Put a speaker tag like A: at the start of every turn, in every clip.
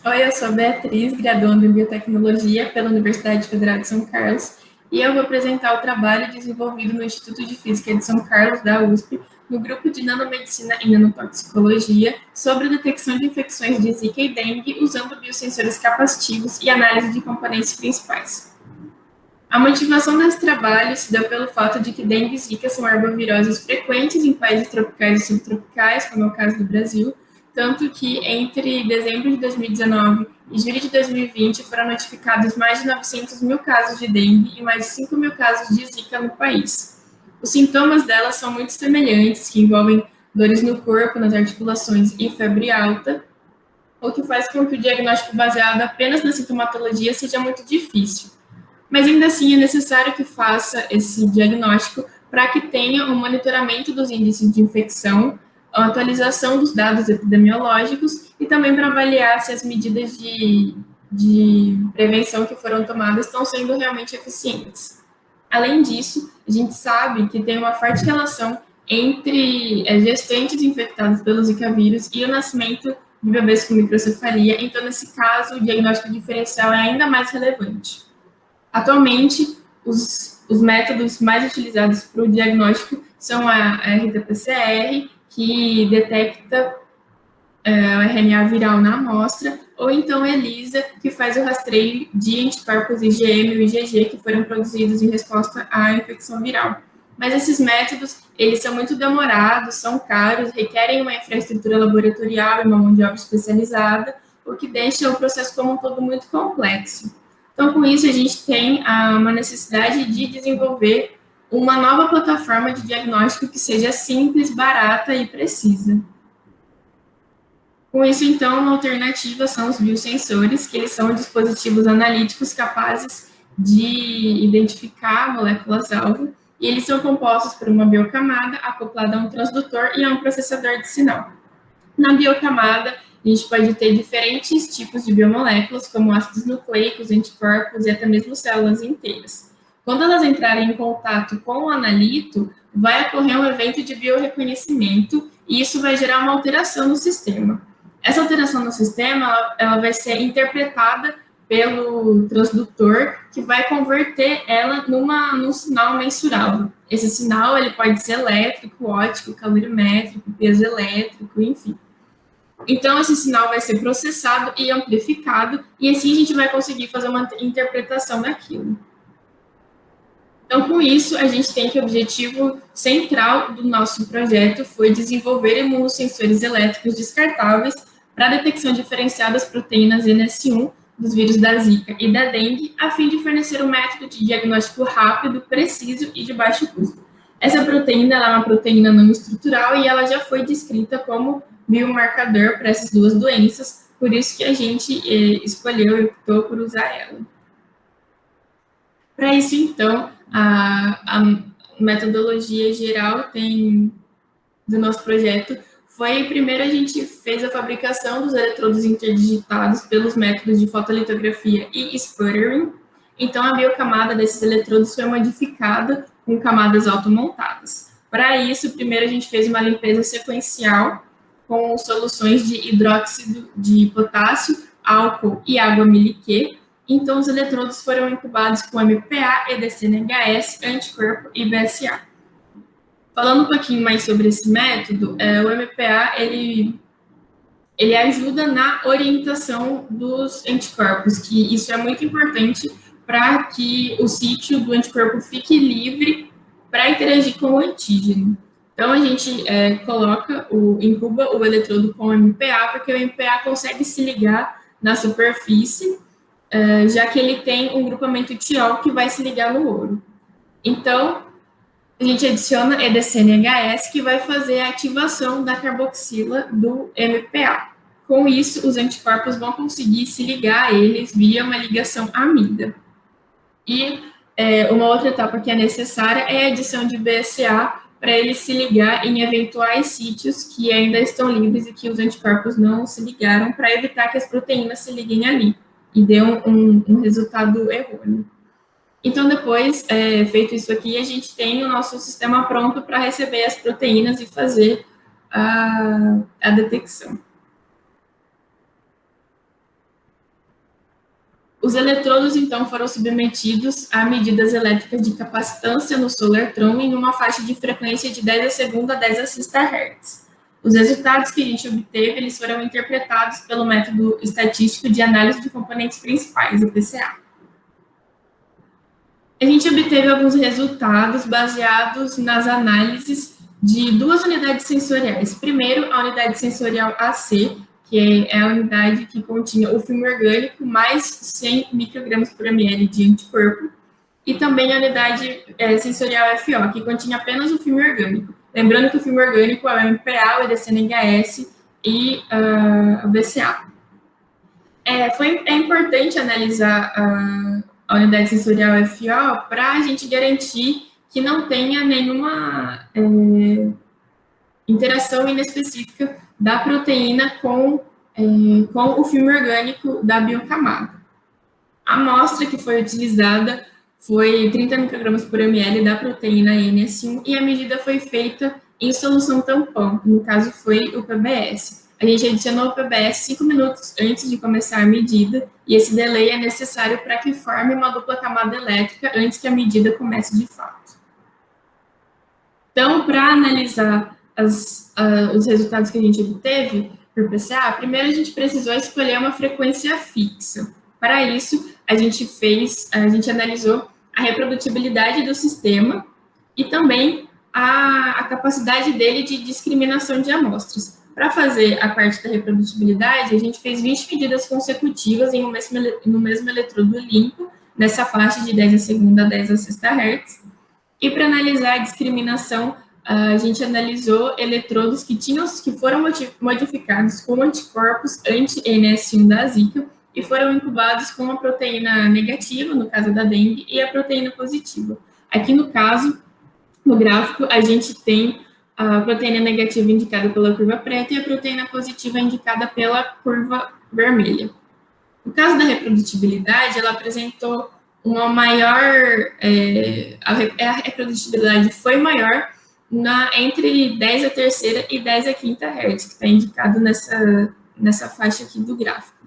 A: Oi, eu sou a Beatriz, graduanda em Biotecnologia pela Universidade Federal de São Carlos, e eu vou apresentar o trabalho desenvolvido no Instituto de Física de São Carlos, da USP, no grupo de Nanomedicina e Nanotoxicologia, sobre a detecção de infecções de Zika e dengue usando biosensores capacitivos e análise de componentes principais. A motivação desse trabalho se deu pelo fato de que dengue e zika são arboviroses frequentes em países tropicais e subtropicais, como é o caso do Brasil, tanto que entre dezembro de 2019 e julho de 2020 foram notificados mais de 900 mil casos de dengue e mais de 5 mil casos de zika no país. Os sintomas delas são muito semelhantes, que envolvem dores no corpo, nas articulações e febre alta, o que faz com que o diagnóstico baseado apenas na sintomatologia seja muito difícil. Mas ainda assim é necessário que faça esse diagnóstico para que tenha um monitoramento dos índices de infecção, a atualização dos dados epidemiológicos e também para avaliar se as medidas de prevenção que foram tomadas estão sendo realmente eficientes. Além disso, a gente sabe que tem uma forte relação entre gestantes infectados pelo Zika vírus e o nascimento de bebês com microcefalia, então, nesse caso, o diagnóstico diferencial é ainda mais relevante. Atualmente, os métodos mais utilizados para o diagnóstico são a RT-PCR, que detecta o RNA viral na amostra, ou então a ELISA, que faz o rastreio de anticorpos IgM e IgG que foram produzidos em resposta à infecção viral. Mas esses métodos, eles são muito demorados, são caros, requerem uma infraestrutura laboratorial e uma mão de obra especializada, o que deixa o processo como um todo muito complexo. Então, com isso, a gente tem uma necessidade de desenvolver uma nova plataforma de diagnóstico que seja simples, barata e precisa. Com isso, então, uma alternativa são os biosensores, que eles são dispositivos analíticos capazes de identificar moléculas-alvo, e eles são compostos por uma biocamada acoplada a um transdutor e a um processador de sinal. Na biocamada, a gente pode ter diferentes tipos de biomoléculas, como ácidos nucleicos, anticorpos e até mesmo células inteiras. Quando elas entrarem em contato com o analito, vai ocorrer um evento de biorreconhecimento e isso vai gerar uma alteração no sistema. Essa alteração no sistema, ela vai ser interpretada pelo transdutor, que vai converter ela num sinal mensurável. Esse sinal ele pode ser elétrico, óptico, calorimétrico, piezoelétrico, enfim. Então, esse sinal vai ser processado e amplificado, e assim a gente vai conseguir fazer uma interpretação daquilo. Então, com isso, a gente tem que o objetivo central do nosso projeto foi desenvolver imunossensores elétricos descartáveis para detecção diferenciada das proteínas NS1 dos vírus da Zika e da dengue, a fim de fornecer um método de diagnóstico rápido, preciso e de baixo custo. Essa proteína é uma proteína não estrutural e ela já foi descrita como biomarcador para essas duas doenças, por isso que a gente escolheu e optou por usar ela. Para isso, então, a metodologia geral do nosso projeto foi, primeiro, a gente fez a fabricação dos eletrodos interdigitados pelos métodos de fotolitografia e sputtering. Então, a biocamada desses eletrodos foi modificada com camadas automontadas. Para isso, primeiro a gente fez uma limpeza sequencial com soluções de hidróxido de potássio, álcool e água miliquê. Então, os eletrodos foram incubados com MPA, EDC-NHS, anticorpo e BSA. Falando um pouquinho mais sobre esse método, o MPA, ele ajuda na orientação dos anticorpos, que isso é muito importante para que o sítio do anticorpo fique livre para interagir com o antígeno. Então, a gente incuba o eletrodo com o MPA, porque o MPA consegue se ligar na superfície, já que ele tem um grupamento tiol que vai se ligar no ouro. Então, a gente adiciona EDC-NHS, que vai fazer a ativação da carboxila do MPA. Com isso, os anticorpos vão conseguir se ligar a eles via uma ligação amida. E uma outra etapa que é necessária é a adição de BSA para ele se ligar em eventuais sítios que ainda estão livres e que os anticorpos não se ligaram, para evitar que as proteínas se liguem ali e dê um resultado errôneo. Então, depois, feito isso aqui, a gente tem o nosso sistema pronto para receber as proteínas e fazer a detecção. Os eletrodos, então, foram submetidos a medidas elétricas de capacitância no solartron em uma faixa de frequência de 10 a segunda a 10 a sexta Hz. Os resultados que a gente obteve, eles foram interpretados pelo método estatístico de análise de componentes principais, o PCA. A gente obteve alguns resultados baseados nas análises de duas unidades sensoriais. Primeiro, a unidade sensorial AC, que é a unidade que continha o filme orgânico mais 100 microgramas por ml de anticorpo, e também a unidade sensorial FO, que continha apenas o filme orgânico. Lembrando que o filme orgânico é o MPA, o EDC-NHS e o BCA. É importante analisar a unidade sensorial FO para a gente garantir que não tenha nenhuma interação inespecífica da proteína com o filme orgânico da biocamada. A amostra que foi utilizada foi 30 microgramas por ml da proteína NS1 e a medida foi feita em solução tampão, que no caso foi o PBS. A gente adicionou o PBS 5 minutos antes de começar a medida, e esse delay é necessário para que forme uma dupla camada elétrica antes que a medida comece de fato. Então, para analisar os resultados que a gente obteve por PCA, primeiro a gente precisou escolher uma frequência fixa. Para isso, a gente analisou a reprodutibilidade do sistema e também a capacidade dele de discriminação de amostras. Para fazer a parte da reprodutibilidade, a gente fez 20 medidas consecutivas no mesmo eletrodo limpo, nessa faixa de 10 a segunda a 10 a sexta Hz. E para analisar a discriminação, a gente analisou eletrodos que foram modificados com anticorpos anti-NS1 da Zika e foram incubados com a proteína negativa, no caso da dengue, e a proteína positiva. Aqui no caso, no gráfico, a gente tem a proteína negativa indicada pela curva preta e a proteína positiva indicada pela curva vermelha. No caso da reprodutibilidade, ela apresentou uma maior... a reprodutibilidade foi maior entre 10 a terceira e 10 a quinta Hz, que está indicado nessa faixa aqui do gráfico.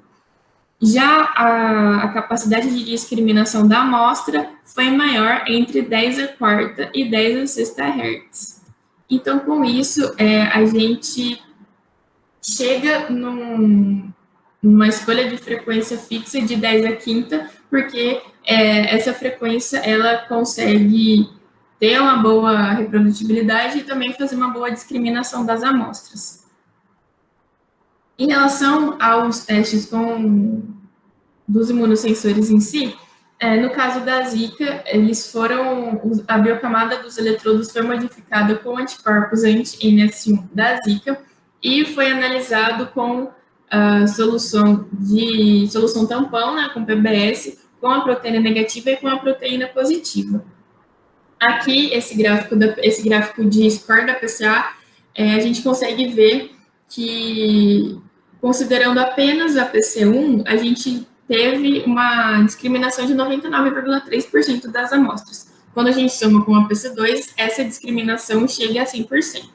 A: Já a capacidade de discriminação da amostra foi maior entre 10 a quarta e 10 a sexta Hz. Então, com isso, a gente chega numa escolha de frequência fixa de 10 a quinta, porque essa frequência ela consegue ter uma boa reprodutibilidade e também fazer uma boa discriminação das amostras. Em relação aos testes dos imunossensores em si, no caso da Zika, a biocamada dos eletrodos foi modificada com anticorpos anti-NS1 da Zika e foi analisado com solução tampão, né, com PBS, com a proteína negativa e com a proteína positiva. Aqui, esse gráfico de score da PCA, a gente consegue ver que, considerando apenas a PC1, a gente teve uma discriminação de 99,3% das amostras. Quando a gente soma com a PC2, essa discriminação chega a 100%.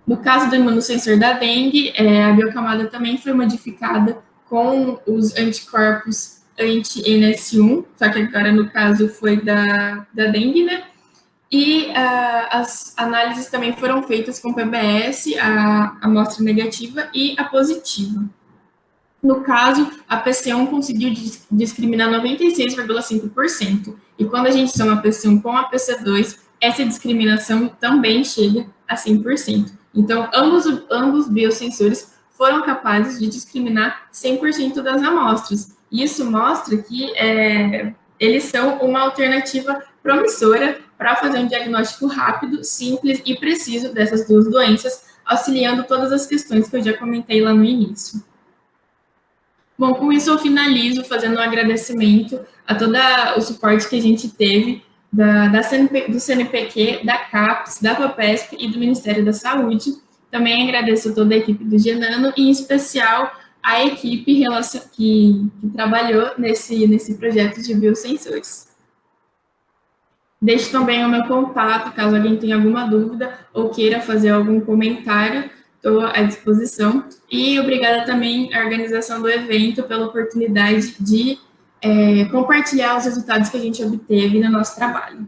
A: No caso do imunossensor da dengue, a biocamada também foi modificada com os anticorpos anti-NS1, só que agora no caso foi da dengue, né? E as análises também foram feitas com PBS, a amostra negativa e a positiva. No caso, a PC1 conseguiu discriminar 96,5%. E quando a gente soma a PC1 com a PC2, essa discriminação também chega a 100%. Então, ambos biosensores foram capazes de discriminar 100% das amostras. Isso mostra que eles são uma alternativa promissora para fazer um diagnóstico rápido, simples e preciso dessas duas doenças, auxiliando todas as questões que eu já comentei lá no início. Bom, com isso eu finalizo fazendo um agradecimento a todo o suporte que a gente teve do CNPq, da CAPES, da FAPESP e do Ministério da Saúde. Também agradeço a toda a equipe do Genano e, em especial, a equipe que trabalhou nesse projeto de biosensores. Deixo também o meu contato, caso alguém tenha alguma dúvida ou queira fazer algum comentário, estou à disposição. E obrigada também à organização do evento pela oportunidade de compartilhar os resultados que a gente obteve no nosso trabalho.